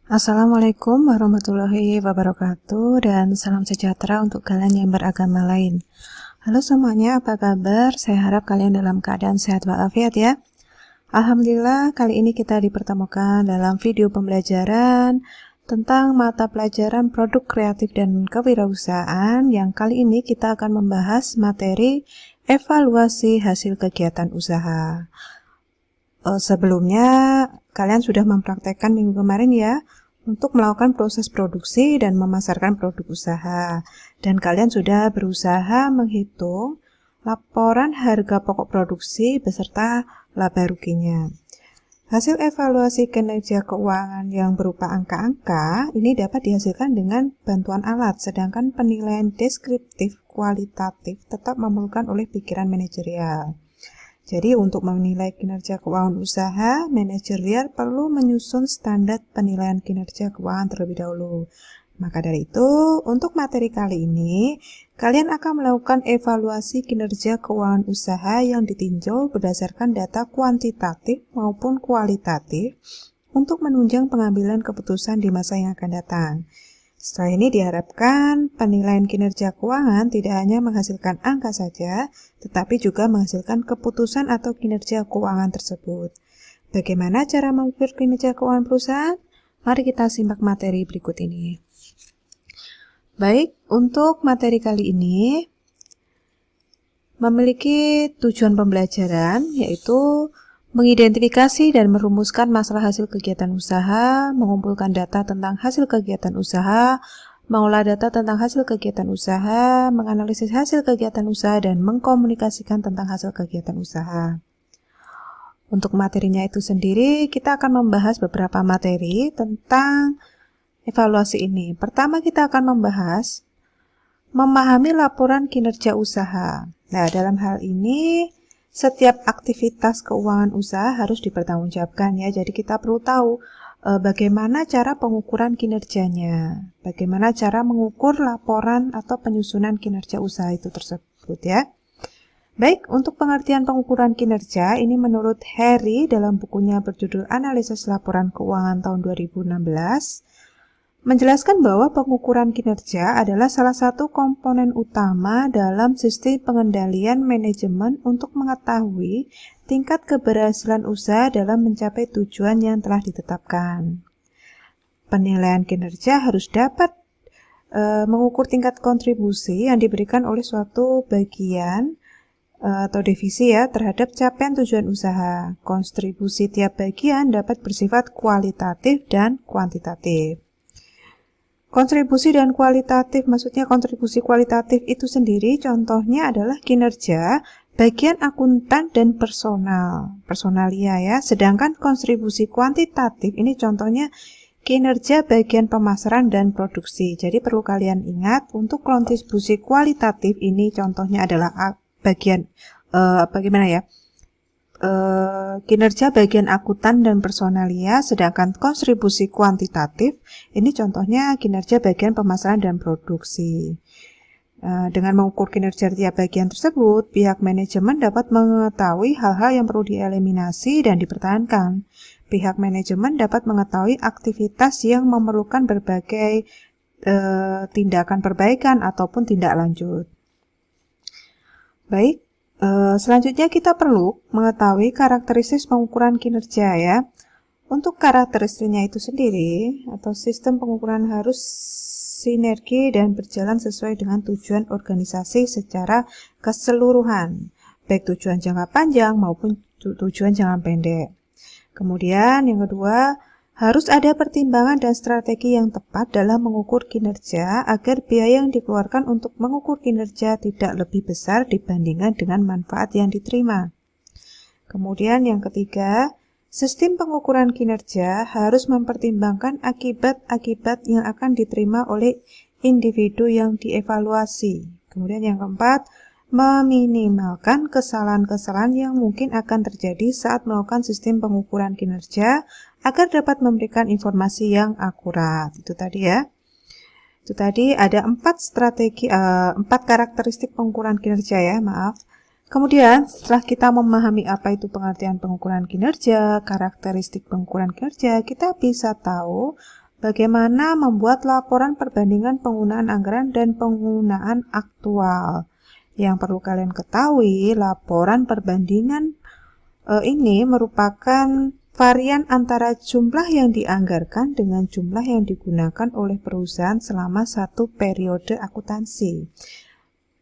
Assalamualaikum warahmatullahi wabarakatuh dan salam sejahtera untuk kalian yang beragama lain. Halo semuanya, apa kabar? Saya harap kalian dalam keadaan sehat walafiat ya. Alhamdulillah, kali ini kita dipertemukan dalam video pembelajaran tentang mata pelajaran produk kreatif dan kewirausahaan yang kali ini kita akan membahas materi evaluasi hasil kegiatan usaha. Sebelumnya, kalian sudah mempraktekkan minggu kemarin ya, untuk melakukan proses produksi dan memasarkan produk usaha. Dan kalian sudah berusaha menghitung laporan harga pokok produksi beserta laba ruginya. Hasil evaluasi kinerja keuangan yang berupa angka-angka ini dapat dihasilkan dengan bantuan alat, sedangkan penilaian deskriptif kualitatif tetap memerlukan oleh pikiran manajerial. Jadi untuk menilai kinerja keuangan usaha, manajerial perlu menyusun standar penilaian kinerja keuangan terlebih dahulu. Maka dari itu, untuk materi kali ini, kalian akan melakukan evaluasi kinerja keuangan usaha yang ditinjau berdasarkan data kuantitatif maupun kualitatif untuk menunjang pengambilan keputusan di masa yang akan datang. Setelah ini diharapkan penilaian kinerja keuangan tidak hanya menghasilkan angka saja, tetapi juga menghasilkan keputusan atau kinerja keuangan tersebut. Bagaimana cara mengukur kinerja keuangan perusahaan? Mari kita simak materi berikut ini. Baik, untuk materi kali ini memiliki tujuan pembelajaran, yaitu mengidentifikasi dan merumuskan masalah hasil kegiatan usaha, mengumpulkan data tentang hasil kegiatan usaha, mengolah data tentang hasil kegiatan usaha, menganalisis hasil kegiatan usaha, dan mengkomunikasikan tentang hasil kegiatan usaha. Untuk materinya itu sendiri, kita akan membahas beberapa materi tentang evaluasi ini. Pertama, kita akan membahas memahami laporan kinerja usaha. Nah, dalam hal ini, setiap aktivitas keuangan usaha harus dipertanggungjawabkan ya. Jadi kita perlu tahu bagaimana cara pengukuran kinerjanya, bagaimana cara mengukur laporan atau penyusunan kinerja usaha itu tersebut ya. Baik, untuk pengertian pengukuran kinerja ini menurut Harry dalam bukunya berjudul Analisis Laporan Keuangan tahun 2016 menjelaskan bahwa pengukuran kinerja adalah salah satu komponen utama dalam sistem pengendalian manajemen untuk mengetahui tingkat keberhasilan usaha dalam mencapai tujuan yang telah ditetapkan. Penilaian kinerja harus dapat mengukur tingkat kontribusi yang diberikan oleh suatu bagian atau divisi ya terhadap capaian tujuan usaha. Kontribusi tiap bagian dapat bersifat kualitatif dan kuantitatif. Kontribusi dan kualitatif, maksudnya kontribusi kualitatif itu sendiri contohnya adalah kinerja bagian akuntan dan personalia ya. Sedangkan kontribusi kuantitatif ini contohnya kinerja bagian pemasaran dan produksi. Jadi perlu kalian ingat untuk kontribusi kualitatif ini contohnya adalah bagian bagaimana ya? Kinerja bagian akuntan dan personalia, sedangkan kontribusi kuantitatif ini contohnya kinerja bagian pemasaran dan produksi. Dengan mengukur kinerja tiap bagian tersebut, pihak manajemen dapat mengetahui hal-hal yang perlu dieliminasi dan dipertahankan. Pihak manajemen dapat mengetahui aktivitas yang memerlukan berbagai tindakan perbaikan ataupun tindak lanjut. Baik. Selanjutnya kita perlu mengetahui karakteristik pengukuran kinerja ya. Untuk karakteristiknya itu sendiri atau sistem pengukuran harus sinergi dan berjalan sesuai dengan tujuan organisasi secara keseluruhan, baik tujuan jangka panjang maupun tujuan jangka pendek. Kemudian yang kedua, harus ada pertimbangan dan strategi yang tepat dalam mengukur kinerja agar biaya yang dikeluarkan untuk mengukur kinerja tidak lebih besar dibandingkan dengan manfaat yang diterima. Kemudian yang ketiga, sistem pengukuran kinerja harus mempertimbangkan akibat-akibat yang akan diterima oleh individu yang dievaluasi. Kemudian yang keempat, meminimalkan kesalahan-kesalahan yang mungkin akan terjadi saat melakukan sistem pengukuran kinerja agar dapat memberikan informasi yang akurat. Itu tadi ya. Itu tadi ada 4 karakteristik pengukuran kinerja ya, maaf. Kemudian setelah kita memahami apa itu pengertian pengukuran kinerja, karakteristik pengukuran kinerja, kita bisa tahu bagaimana membuat laporan perbandingan penggunaan anggaran dan penggunaan aktual. Yang perlu kalian ketahui, laporan perbandingan ini merupakan varian antara jumlah yang dianggarkan dengan jumlah yang digunakan oleh perusahaan selama satu periode akuntansi.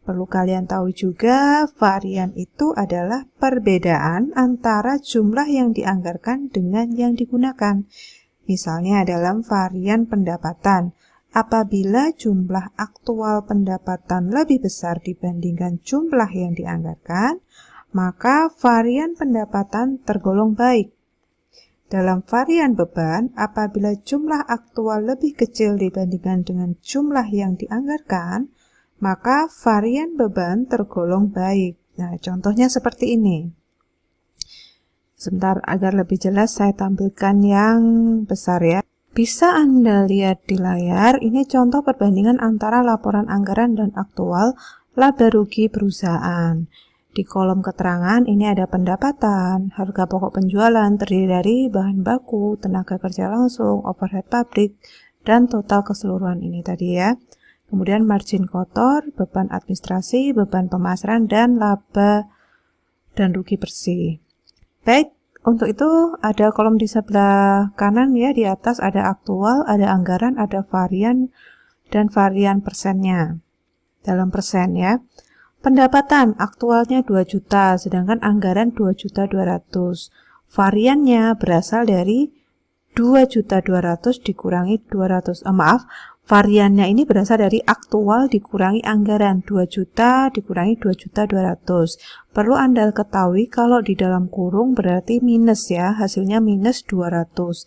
Perlu kalian tahu juga, varian itu adalah perbedaan antara jumlah yang dianggarkan dengan yang digunakan. Misalnya dalam varian pendapatan, apabila jumlah aktual pendapatan lebih besar dibandingkan jumlah yang dianggarkan, maka varian pendapatan tergolong baik. Dalam varian beban, apabila jumlah aktual lebih kecil dibandingkan dengan jumlah yang dianggarkan, maka varian beban tergolong baik. Nah, contohnya seperti ini. Sebentar, agar lebih jelas saya tampilkan yang besar ya. Bisa Anda lihat di layar, ini contoh perbandingan antara laporan anggaran dan aktual laba rugi perusahaan. Di kolom keterangan ini ada pendapatan, harga pokok penjualan terdiri dari bahan baku, tenaga kerja langsung, overhead pabrik, dan total keseluruhan ini tadi ya. Kemudian margin kotor, beban administrasi, beban pemasaran, dan laba dan rugi bersih. Baik, untuk itu ada kolom di sebelah kanan ya, di atas ada aktual, ada anggaran, ada varian, dan varian persennya. Dalam persen ya. Pendapatan aktualnya 2 juta, sedangkan anggaran 2.200.000. Variannya berasal dari 2.200.000 dikurangi 200. Variannya ini berasal dari aktual dikurangi anggaran 2 juta dikurangi 2.200.000. Perlu Anda ketahui kalau di dalam kurung berarti minus ya, hasilnya minus 200.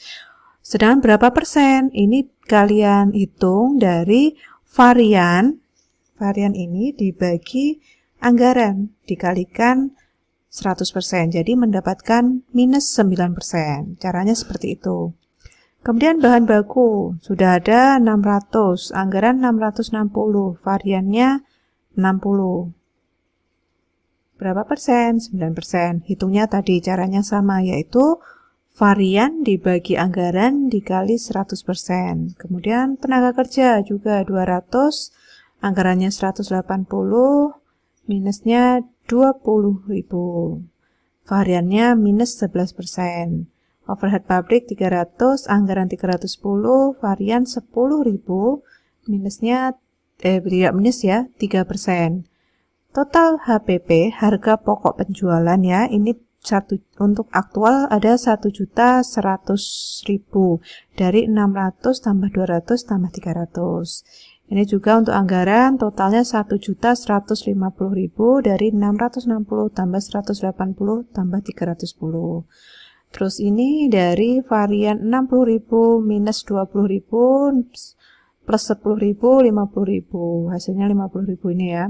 Sedangkan berapa persen? Ini kalian hitung dari varian ini dibagi anggaran dikalikan 100%. Jadi mendapatkan minus 9%. Caranya seperti itu. Kemudian bahan baku, sudah ada 600, anggaran 660, variannya 60. Berapa persen? 9%. Hitungnya tadi caranya sama, yaitu varian dibagi anggaran dikali 100%. Kemudian tenaga kerja juga 200, anggarannya 180, minusnya 20.000. Variannya minus 11%. Overhead pabrik 300, anggaran 310, varian 10.000, minusnya tidak minus ya, 3%. Total HPP, harga pokok penjualan ya, ini untuk aktual ada 1.100.000 dari 600 tambah 200 tambah 300. Ini juga untuk anggaran totalnya 1.150.000 dari 660 tambah 180 tambah 310. Terus ini dari varian 60.000 minus 20.000 plus 10.000 50.000. Hasilnya 50.000 ini ya.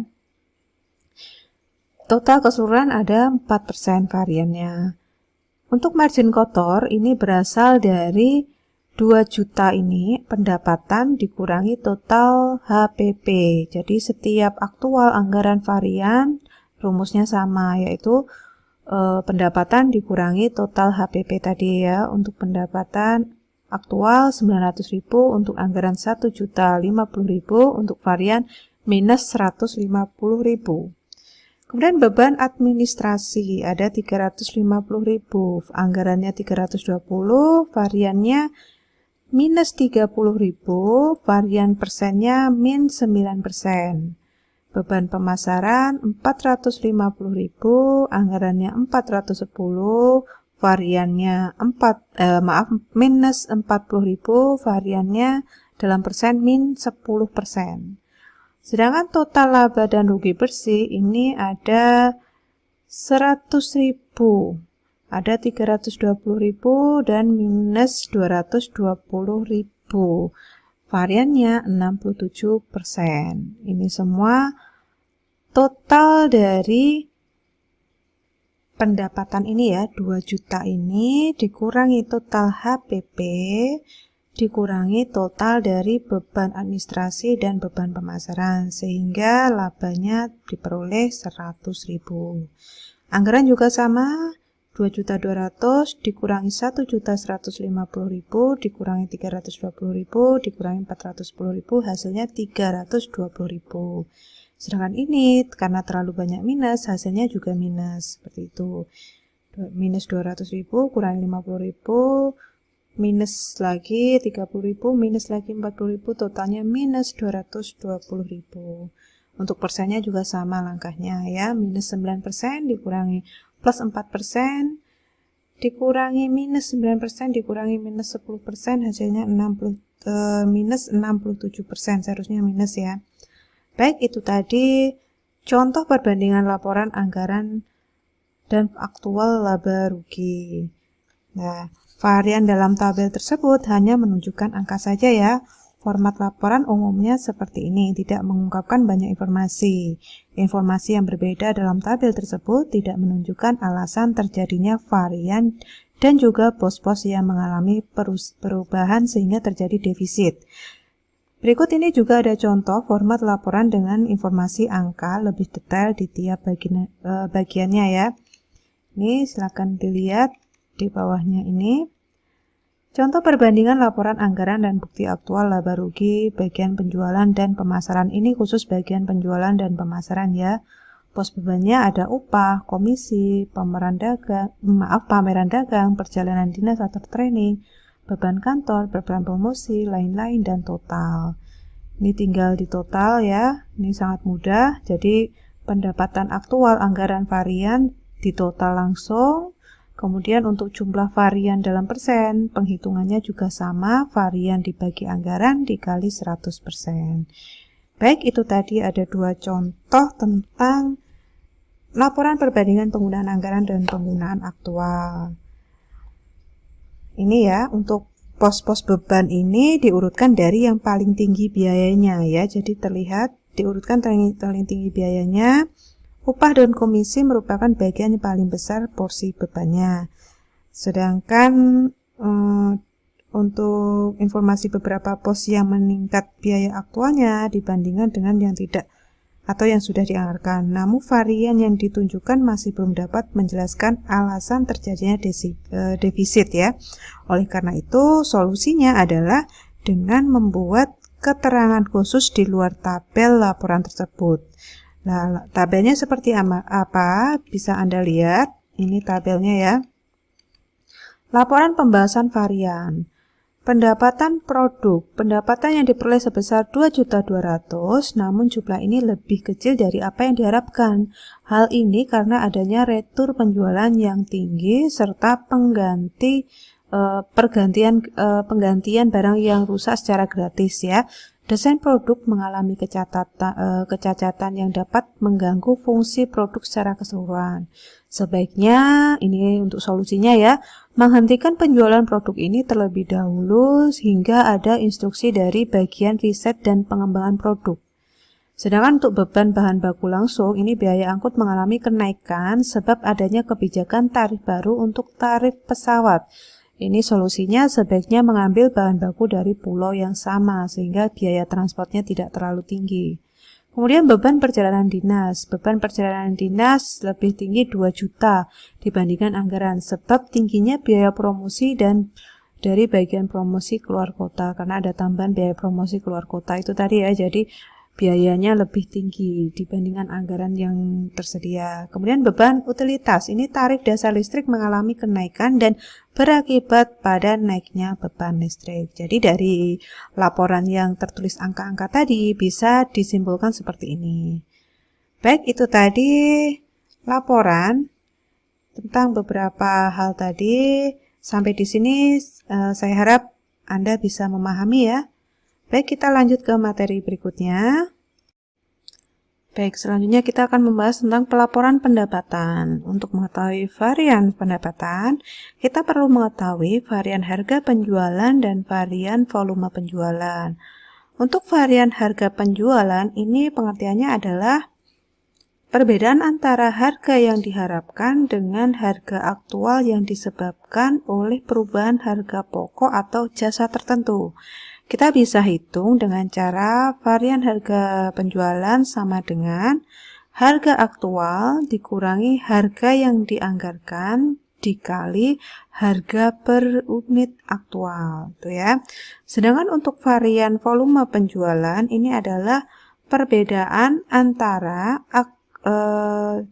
Total keseluruhan ada 4% variannya. Untuk margin kotor ini berasal dari 2 juta ini pendapatan dikurangi total HPP. Jadi setiap aktual anggaran varian rumusnya sama, yaitu pendapatan dikurangi total HPP tadi ya. Untuk pendapatan aktual 900.000, untuk anggaran 1.050.000, untuk varian minus 150.000. Kemudian beban administrasi ada 350.000, anggarannya 320, variannya minus 30.000, varian persennya min 9%. Beban pemasaran 450.000, anggarannya 410, variannya minus 40.000, variannya dalam persen min 10%. Sedangkan total laba dan rugi bersih ini ada 100.000, ada 320.000 dan minus 220.000. Variannya 67%. Ini semua total dari pendapatan ini ya, 2 juta ini dikurangi total HPP, dikurangi total dari beban administrasi dan beban pemasaran, sehingga labanya diperoleh 100.000. Anggaran juga sama, 2.200.000 dikurangi 1.150.000 dikurangi 320.000 dikurangi 410.000, hasilnya 320.000. Sedangkan ini karena terlalu banyak minus, hasilnya juga minus, seperti itu. Minus 200.000 kurangi 50.000, minus lagi 30.000, minus lagi 40.000, totalnya minus 220.000. Untuk persennya juga sama langkahnya ya, minus 9% dikurangi plus 4%, dikurangi minus 9%, dikurangi minus 10%, hasilnya minus 67%, seharusnya minus ya. Baik, itu tadi contoh perbandingan laporan anggaran dan aktual laba rugi. Nah, varian dalam tabel tersebut hanya menunjukkan angka saja ya. Format laporan umumnya seperti ini, tidak mengungkapkan banyak informasi. Informasi yang berbeda dalam tabel tersebut tidak menunjukkan alasan terjadinya varian dan juga pos-pos yang mengalami perubahan sehingga terjadi defisit. Berikut ini juga ada contoh format laporan dengan informasi angka lebih detail di tiap bagiannya ya. Ini silakan dilihat di bawahnya ini. Contoh perbandingan laporan anggaran dan bukti aktual laba rugi bagian penjualan dan pemasaran, ini khusus bagian penjualan dan pemasaran ya. Pos bebannya ada upah, komisi, pameran dagang, perjalanan dinas atau training, beban kantor, beban promosi, lain-lain, dan total. Ini tinggal di total ya, ini sangat mudah. Jadi pendapatan aktual, anggaran, varian di total langsung. Kemudian untuk jumlah varian dalam persen, penghitungannya juga sama, varian dibagi anggaran dikali 100%. Baik, itu tadi ada dua contoh tentang laporan perbandingan penggunaan anggaran dan penggunaan aktual. Ini ya, untuk pos-pos beban ini diurutkan dari yang paling tinggi biayanya ya. Jadi terlihat diurutkan paling tinggi biayanya. Upah dan komisi merupakan bagian yang paling besar porsi bebannya. Sedangkan untuk informasi beberapa pos yang meningkat biaya aktualnya dibandingkan dengan yang tidak atau yang sudah dianggarkan. Namun varian yang ditunjukkan masih belum dapat menjelaskan alasan terjadinya defisit ya. Oleh karena itu solusinya adalah dengan membuat keterangan khusus di luar tabel laporan tersebut. Nah, tabelnya seperti apa? Bisa Anda lihat. Ini tabelnya ya. Laporan pembahasan varian. Pendapatan produk. Pendapatan yang diperoleh sebesar 2.200.000, namun jumlah ini lebih kecil dari apa yang diharapkan. Hal ini karena adanya retur penjualan yang tinggi serta penggantian barang yang rusak secara gratis ya. Desain produk mengalami kecacatan yang dapat mengganggu fungsi produk secara keseluruhan. Sebaiknya, ini untuk solusinya ya, menghentikan penjualan produk ini terlebih dahulu sehingga ada instruksi dari bagian riset dan pengembangan produk. Sedangkan untuk beban bahan baku langsung, ini biaya angkut mengalami kenaikan sebab adanya kebijakan tarif baru untuk tarif pesawat. Ini solusinya sebaiknya mengambil bahan baku dari pulau yang sama sehingga biaya transportnya tidak terlalu tinggi. Kemudian beban perjalanan dinas. Beban perjalanan dinas lebih tinggi 2 juta dibandingkan anggaran sebab tingginya biaya promosi dan dari bagian promosi keluar kota karena ada tambahan biaya promosi keluar kota itu tadi ya. Jadi biayanya lebih tinggi dibandingkan anggaran yang tersedia. Kemudian beban utilitas. Ini tarif dasar listrik mengalami kenaikan dan berakibat pada naiknya beban listrik. Jadi dari laporan yang tertulis angka-angka tadi bisa disimpulkan seperti ini. Baik, itu tadi laporan tentang beberapa hal tadi. Sampai di sini saya harap Anda bisa memahami ya. Baik, kita lanjut ke materi berikutnya. Baik, selanjutnya kita akan membahas tentang pelaporan pendapatan. Untuk mengetahui varian pendapatan, kita perlu mengetahui varian harga penjualan dan varian volume penjualan. Untuk varian harga penjualan, ini pengertiannya adalah perbedaan antara harga yang diharapkan dengan harga aktual yang disebabkan oleh perubahan harga pokok atau jasa tertentu. Kita bisa hitung dengan cara varian harga penjualan sama dengan harga aktual dikurangi harga yang dianggarkan dikali harga per unit aktual, tuh ya. Sedangkan untuk varian volume penjualan ini adalah perbedaan antara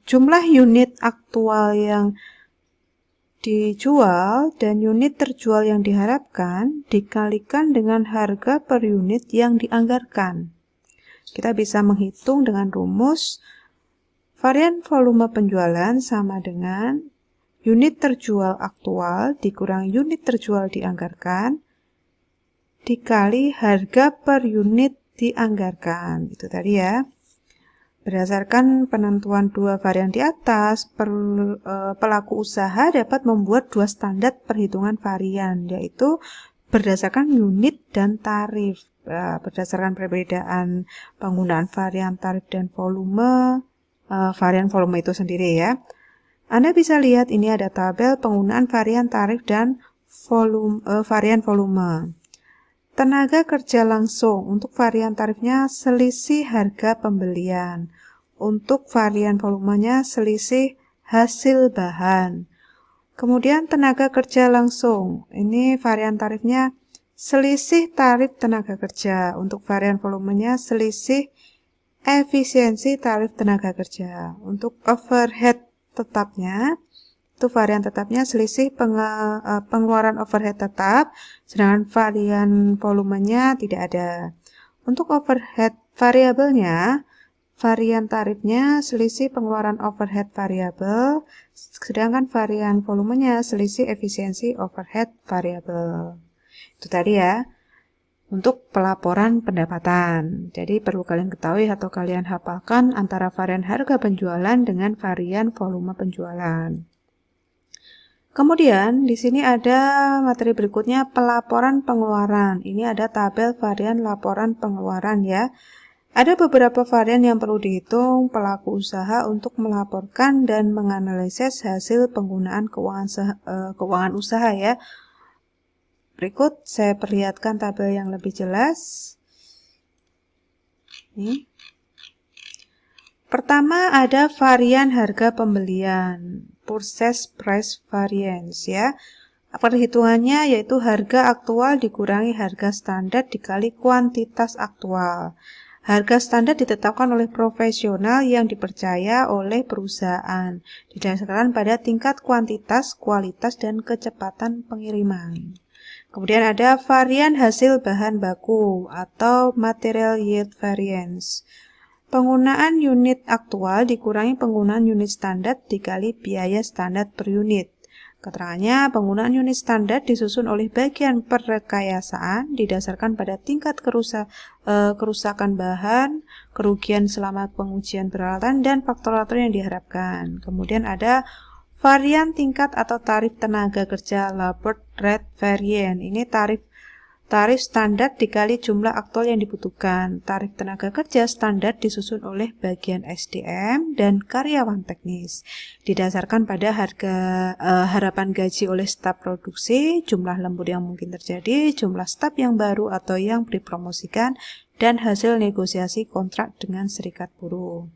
jumlah unit aktual yang dijual dan unit terjual yang diharapkan dikalikan dengan harga per unit yang dianggarkan. Kita bisa menghitung dengan rumus varian volume penjualan sama dengan unit terjual aktual dikurangi unit terjual dianggarkan dikali harga per unit dianggarkan. Itu tadi ya. Berdasarkan penentuan dua varian di atas, pelaku usaha dapat membuat dua standar perhitungan varian, yaitu berdasarkan unit dan tarif. Berdasarkan perbedaan penggunaan varian tarif dan volume, varian volume itu sendiri ya. Anda bisa lihat ini ada tabel penggunaan varian tarif dan varian volume. Tenaga kerja langsung, untuk varian tarifnya selisih harga pembelian. Untuk varian volumenya selisih hasil bahan. Kemudian tenaga kerja langsung, ini varian tarifnya selisih tarif tenaga kerja. Untuk varian volumenya selisih efisiensi tarif tenaga kerja. Untuk overhead tetapnya, itu varian tetapnya selisih pengeluaran overhead tetap, sedangkan varian volumenya tidak ada. Untuk overhead variabelnya, varian tarifnya selisih pengeluaran overhead variabel, sedangkan varian volumenya selisih efisiensi overhead variabel. Itu tadi ya, untuk pelaporan pendapatan. Jadi perlu kalian ketahui atau kalian hafalkan antara varian harga penjualan dengan varian volume penjualan. Kemudian di sini ada materi berikutnya pelaporan pengeluaran. Ini ada tabel varian laporan pengeluaran ya. Ada beberapa varian yang perlu dihitung pelaku usaha untuk melaporkan dan menganalisis hasil penggunaan keuangan usaha ya. Berikut saya perlihatkan tabel yang lebih jelas. Ini. Pertama ada varian harga pembelian. Purchase price variance ya. Perhitungannya yaitu harga aktual dikurangi harga standar dikali kuantitas aktual. Harga standar ditetapkan oleh profesional yang dipercaya oleh perusahaan, didasarkan pada tingkat kuantitas, kualitas, dan kecepatan pengiriman. Kemudian ada varian hasil bahan baku atau material yield variance. Penggunaan unit aktual dikurangi penggunaan unit standar dikali biaya standar per unit. Keterangannya, penggunaan unit standar disusun oleh bagian perkayasaan didasarkan pada tingkat kerusakan bahan, kerugian selama pengujian peralatan, dan faktor-faktor yang diharapkan. Kemudian ada varian tingkat atau tarif tenaga kerja labor rate variance. Ini tarif standar dikali jumlah aktual yang dibutuhkan. Tarif tenaga kerja standar disusun oleh bagian SDM dan karyawan teknis. Didasarkan pada harapan gaji oleh staf produksi, jumlah lembur yang mungkin terjadi, jumlah staf yang baru atau yang dipromosikan, dan hasil negosiasi kontrak dengan serikat buruh.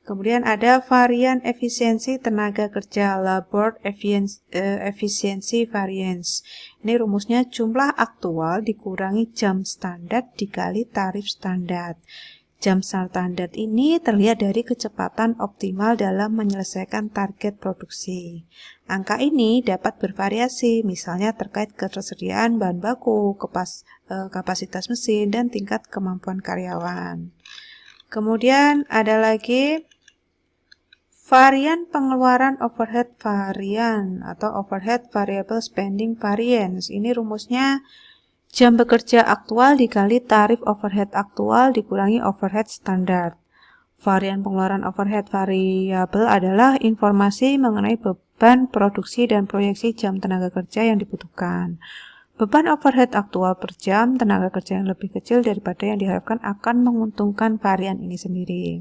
Kemudian ada varian efisiensi tenaga kerja labor efficiency variance. Ini rumusnya jumlah aktual dikurangi jam standar dikali tarif standar. Jam standar ini terlihat dari kecepatan optimal dalam menyelesaikan target produksi. Angka ini dapat bervariasi, misalnya terkait ketersediaan bahan baku, kapasitas mesin, dan tingkat kemampuan karyawan. Kemudian ada lagi varian pengeluaran overhead varian atau overhead variable spending variance. Ini rumusnya jam bekerja aktual dikali tarif overhead aktual dikurangi overhead standar. Varian pengeluaran overhead variable adalah informasi mengenai beban produksi dan proyeksi jam tenaga kerja yang dibutuhkan. Beban overhead aktual per jam tenaga kerja yang lebih kecil daripada yang diharapkan akan menguntungkan varian ini sendiri.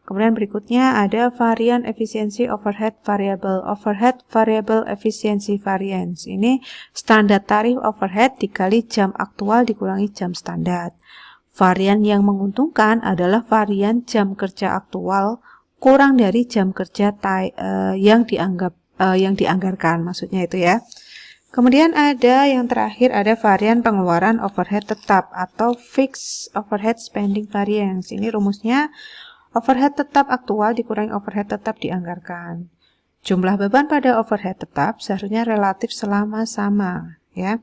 Kemudian berikutnya ada varian efisiensi overhead variable efficiency variance. Ini standar tarif overhead dikali jam aktual dikurangi jam standar. Varian yang menguntungkan adalah varian jam kerja aktual kurang dari jam kerja yang dianggap yang dianggarkan, maksudnya itu ya. Kemudian ada yang terakhir, ada varian pengeluaran overhead tetap atau fixed overhead spending variance. Ini rumusnya overhead tetap aktual dikurangi overhead tetap dianggarkan. Jumlah beban pada overhead tetap seharusnya relatif selama sama, ya.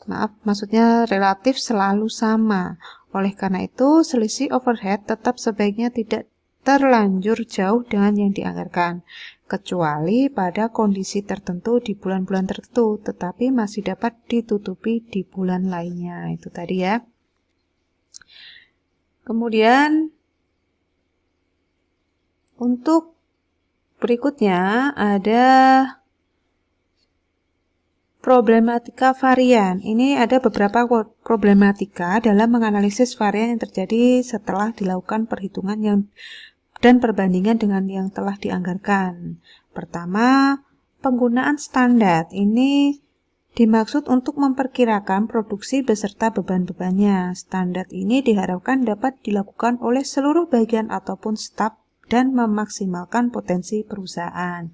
Maaf, maksudnya relatif selalu sama. Oleh karena itu, selisih overhead tetap sebaiknya tidak terlanjur jauh dengan yang dianggarkan, kecuali pada kondisi tertentu di bulan-bulan tertentu, tetapi masih dapat ditutupi di bulan lainnya. Itu tadi ya. Kemudian untuk berikutnya ada problematika varian. Ini ada beberapa problematika dalam menganalisis varian yang terjadi setelah dilakukan perhitungan dan perbandingan dengan yang telah dianggarkan. Pertama, penggunaan standar. Ini dimaksud untuk memperkirakan produksi beserta beban-bebannya. Standar ini diharapkan dapat dilakukan oleh seluruh bagian ataupun staf dan memaksimalkan potensi perusahaan.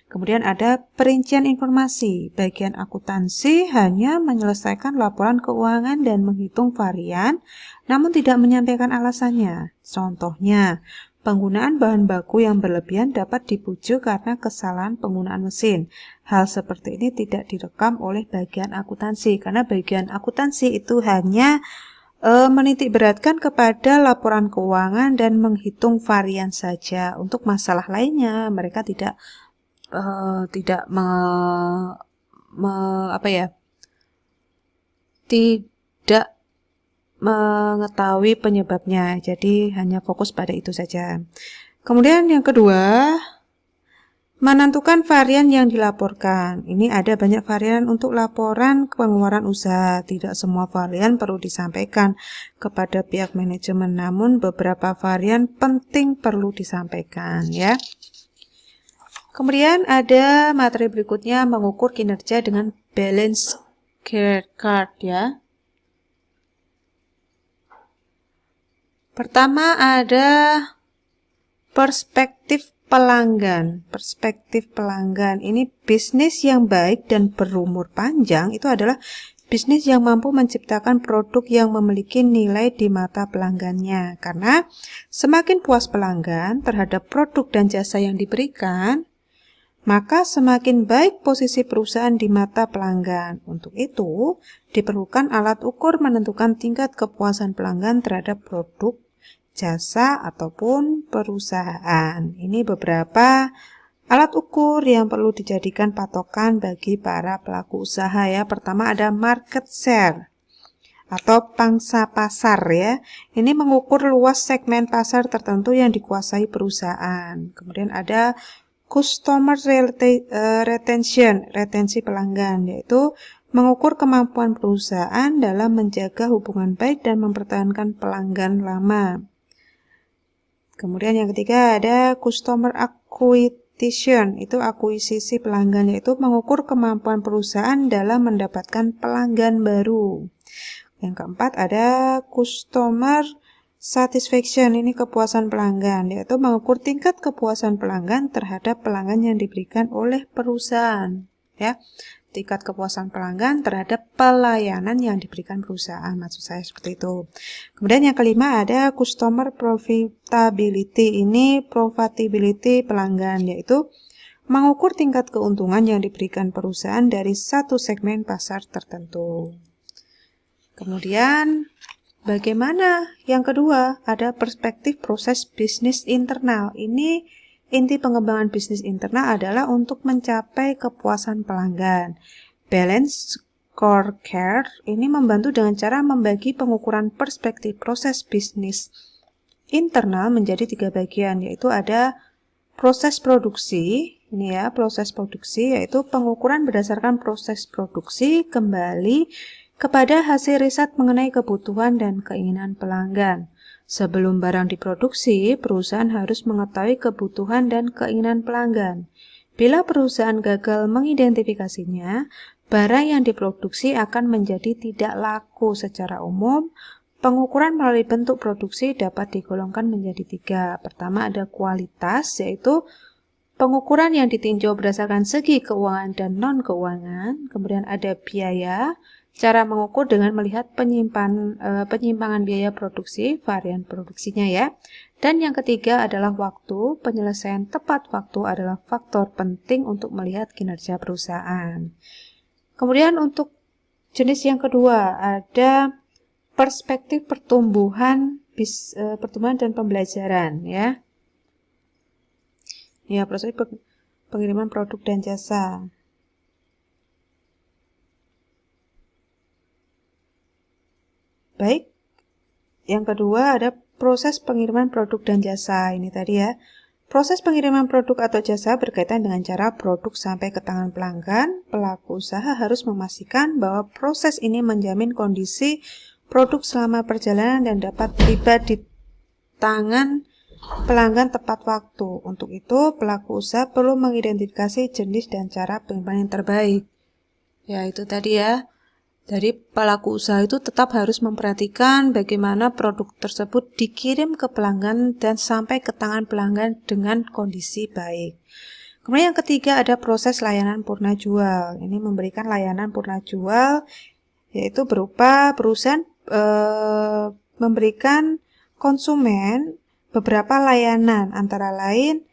Kemudian ada perincian informasi. Bagian akuntansi hanya menyelesaikan laporan keuangan dan menghitung varian, namun tidak menyampaikan alasannya. Contohnya, penggunaan bahan baku yang berlebihan dapat dibujuk karena kesalahan penggunaan mesin. Hal seperti ini tidak direkam oleh bagian akuntansi, karena bagian akuntansi itu hanya menitik beratkan kepada laporan keuangan dan menghitung varian saja. Untuk masalah lainnya, mereka tidak mengetahui penyebabnya, jadi hanya fokus pada itu saja. Kemudian yang kedua, menentukan varian yang dilaporkan. Ini ada banyak varian untuk laporan pengeluaran usaha. Tidak semua varian perlu disampaikan kepada pihak manajemen, namun beberapa varian penting perlu disampaikan ya. Kemudian ada materi berikutnya, mengukur kinerja dengan balance card ya. Pertama ada perspektif pelanggan. Perspektif pelanggan ini bisnis yang baik dan berumur panjang itu adalah bisnis yang mampu menciptakan produk yang memiliki nilai di mata pelanggannya. Karena semakin puas pelanggan terhadap produk dan jasa yang diberikan, maka semakin baik posisi perusahaan di mata pelanggan. Untuk itu, diperlukan alat ukur menentukan tingkat kepuasan pelanggan terhadap produk, jasa, ataupun perusahaan. Ini beberapa alat ukur yang perlu dijadikan patokan bagi para pelaku usaha ya. Pertama ada market share atau pangsa pasar ya. Ini mengukur luas segmen pasar tertentu yang dikuasai perusahaan. Kemudian ada customer retention, retensi pelanggan, yaitu mengukur kemampuan perusahaan dalam menjaga hubungan baik dan mempertahankan pelanggan lama. Kemudian yang ketiga ada customer acquisition, itu akuisisi pelanggan, yaitu mengukur kemampuan perusahaan dalam mendapatkan pelanggan baru. Yang keempat ada customer satisfaction, ini kepuasan pelanggan, yaitu mengukur tingkat kepuasan pelanggan terhadap pelanggan yang diberikan oleh perusahaan. Ya, tingkat kepuasan pelanggan terhadap pelayanan yang diberikan perusahaan, maksud saya seperti itu. Kemudian yang kelima ada customer profitability, ini profitability pelanggan, yaitu mengukur tingkat keuntungan yang diberikan perusahaan dari satu segmen pasar tertentu. Kemudian bagaimana yang kedua, ada perspektif proses bisnis internal. Ini inti pengembangan bisnis internal adalah untuk mencapai kepuasan pelanggan. Balance scorecard ini membantu dengan cara membagi pengukuran perspektif proses bisnis internal menjadi 3 bagian, yaitu ada proses produksi, ini ya, proses produksi, yaitu pengukuran berdasarkan proses produksi kembali kepada hasil riset mengenai kebutuhan dan keinginan pelanggan. Sebelum barang diproduksi, perusahaan harus mengetahui kebutuhan dan keinginan pelanggan. Bila perusahaan gagal mengidentifikasinya, barang yang diproduksi akan menjadi tidak laku. Secara umum, pengukuran melalui bentuk produksi dapat digolongkan menjadi 3. Pertama ada kualitas, yaitu pengukuran yang ditinjau berdasarkan segi keuangan dan non-keuangan. Kemudian ada biaya, cara mengukur dengan melihat penyimpangan biaya produksi, varian produksinya ya. Dan yang ketiga adalah waktu, penyelesaian tepat waktu adalah faktor penting untuk melihat kinerja perusahaan. Kemudian untuk jenis yang kedua ada perspektif pertumbuhan dan pembelajaran ya. Ya, proses pengiriman produk dan jasa. Baik, yang kedua ada proses pengiriman produk dan jasa. Ini tadi ya. Proses pengiriman produk atau jasa berkaitan dengan cara produk sampai ke tangan pelanggan. Pelaku usaha harus memastikan bahwa proses ini menjamin kondisi produk selama perjalanan dan dapat tiba di tangan pelanggan tepat waktu. Untuk itu, pelaku usaha perlu mengidentifikasi jenis dan cara pengiriman yang terbaik. Ya, itu tadi ya. Dari pelaku usaha itu tetap harus memperhatikan bagaimana produk tersebut dikirim ke pelanggan dan sampai ke tangan pelanggan dengan kondisi baik. Kemudian yang ketiga ada proses layanan purna jual. Ini memberikan layanan purna jual, yaitu berupa perusahaan memberikan konsumen beberapa layanan, antara lain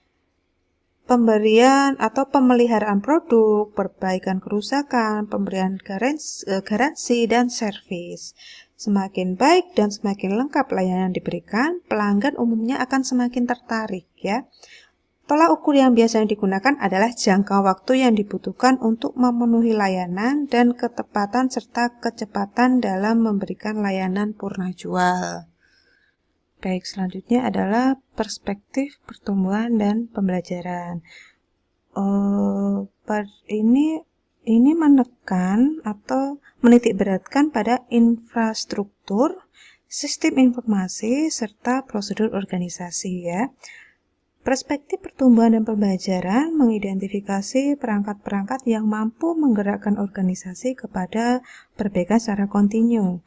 pemberian atau pemeliharaan produk, perbaikan kerusakan, pemberian garansi, dan servis. Semakin baik dan semakin lengkap layanan diberikan, pelanggan umumnya akan semakin tertarik ya. Tolak ukur yang biasanya digunakan adalah jangka waktu yang dibutuhkan untuk memenuhi layanan dan ketepatan serta kecepatan dalam memberikan layanan purna jual. Baik, selanjutnya adalah perspektif pertumbuhan dan pembelajaran. Ini menekan atau menitik beratkan pada infrastruktur, sistem informasi, serta prosedur organisasi ya. Perspektif pertumbuhan dan pembelajaran mengidentifikasi perangkat-perangkat yang mampu menggerakkan organisasi kepada perbaikan secara kontinu.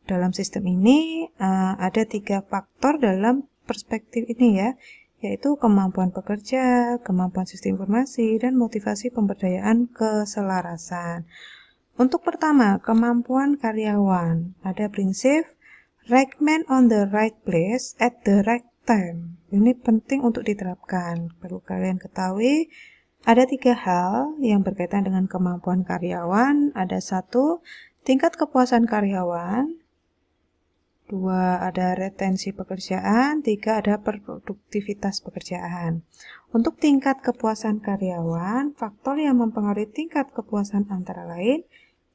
Dalam sistem ini ada 3 faktor dalam perspektif ini ya, yaitu kemampuan pekerja, kemampuan sistem informasi, dan motivasi pemberdayaan keselarasan. Untuk pertama, kemampuan karyawan. Ada prinsip right man on the right place at the right time. Ini penting untuk diterapkan. Perlu kalian ketahui, ada 3 hal yang berkaitan dengan kemampuan karyawan. Ada 1, tingkat kepuasan karyawan. 2, ada retensi pekerjaan. 3, ada produktivitas pekerjaan. Untuk tingkat kepuasan karyawan, faktor yang mempengaruhi tingkat kepuasan antara lain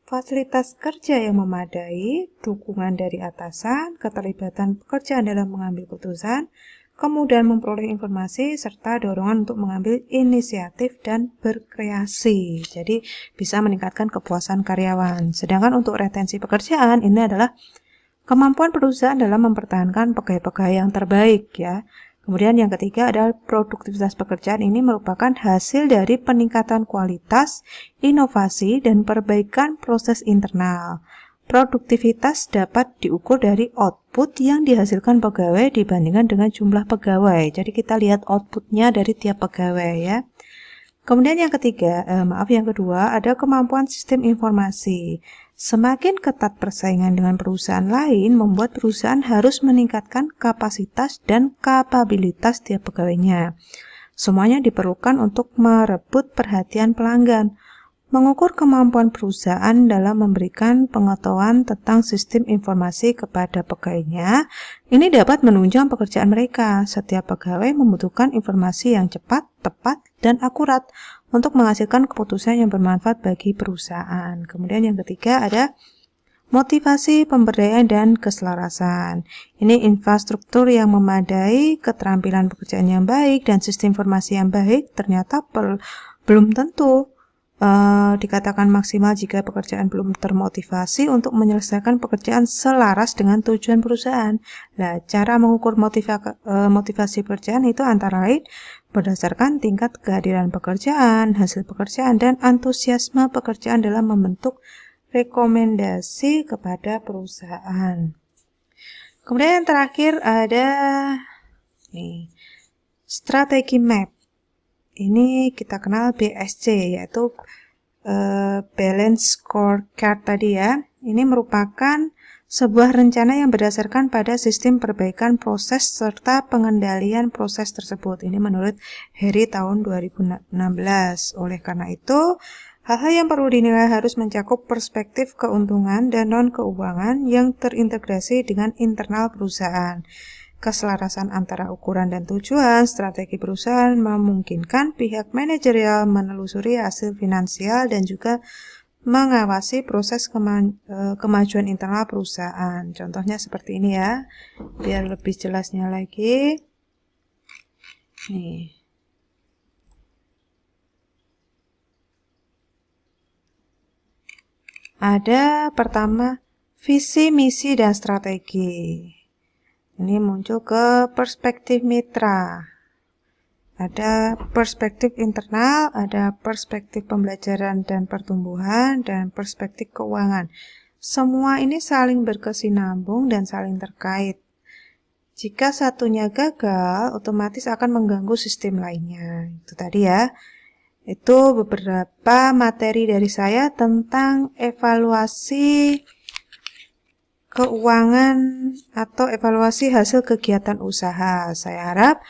fasilitas kerja yang memadai, dukungan dari atasan, keterlibatan pekerjaan dalam mengambil keputusan, kemudian memperoleh informasi, serta dorongan untuk mengambil inisiatif dan berkreasi. Jadi bisa meningkatkan kepuasan karyawan. Sedangkan untuk retensi pekerjaan, ini adalah kemampuan perusahaan dalam mempertahankan pegawai-pegawai yang terbaik ya. Kemudian yang ketiga adalah produktivitas pekerjaan. Ini merupakan hasil dari peningkatan kualitas, inovasi, dan perbaikan proses internal. Produktivitas dapat diukur dari output yang dihasilkan pegawai dibandingkan dengan jumlah pegawai. Jadi kita lihat outputnya dari tiap pegawai ya. Kemudian yang kedua ada kemampuan sistem informasi. Semakin ketat persaingan dengan perusahaan lain, membuat perusahaan harus meningkatkan kapasitas dan kapabilitas tiap pegawainya. Semuanya diperlukan untuk merebut perhatian pelanggan. Mengukur kemampuan perusahaan dalam memberikan pengetahuan tentang sistem informasi kepada pegawainya, ini dapat menunjang pekerjaan mereka. Setiap pegawai membutuhkan informasi yang cepat, tepat, dan akurat untuk menghasilkan keputusan yang bermanfaat bagi perusahaan. Kemudian yang ketiga ada motivasi pemberdayaan dan keselarasan. Ini infrastruktur yang memadai, keterampilan pekerjaan yang baik, dan sistem informasi yang baik ternyata belum tentu dikatakan maksimal jika pekerjaan belum termotivasi untuk menyelesaikan pekerjaan selaras dengan tujuan perusahaan. Nah, cara mengukur motivasi pekerjaan itu antara lain berdasarkan tingkat kehadiran pekerjaan, hasil pekerjaan, dan antusiasme pekerjaan dalam membentuk rekomendasi kepada perusahaan. Kemudian yang terakhir ada strategi MAP. ini kita kenal BSC, yaitu Balance Scorecard tadi ya. Ini merupakan sebuah rencana yang berdasarkan pada sistem perbaikan proses serta pengendalian proses tersebut. Ini menurut Harry tahun 2016. Oleh karena itu, hal-hal yang perlu dinilai harus mencakup perspektif keuntungan dan non-keuangan yang terintegrasi dengan internal perusahaan. Keselarasan antara ukuran dan tujuan strategi perusahaan memungkinkan pihak manajerial menelusuri hasil finansial dan juga mengawasi proses kemajuan internal perusahaan. Contohnya seperti ini ya, biar lebih jelasnya lagi. Nih. Ada pertama visi, misi, dan strategi. Ini muncul ke perspektif mitra. Ada perspektif internal, ada perspektif pembelajaran dan pertumbuhan, dan perspektif keuangan. Semua ini saling berkesinambung dan saling terkait. Jika satunya gagal, otomatis akan mengganggu sistem lainnya. Itu tadi ya. Itu beberapa materi dari saya tentang evaluasi keuangan atau evaluasi hasil kegiatan usaha. Saya harap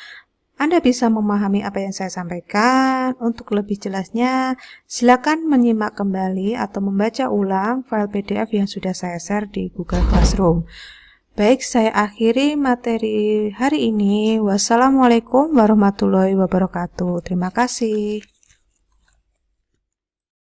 Anda bisa memahami apa yang saya sampaikan. Untuk lebih jelasnya, silakan menyimak kembali atau membaca ulang file PDF yang sudah saya share di Google Classroom. Baik, saya akhiri materi hari ini. Wassalamualaikum warahmatullahi wabarakatuh. Terima kasih.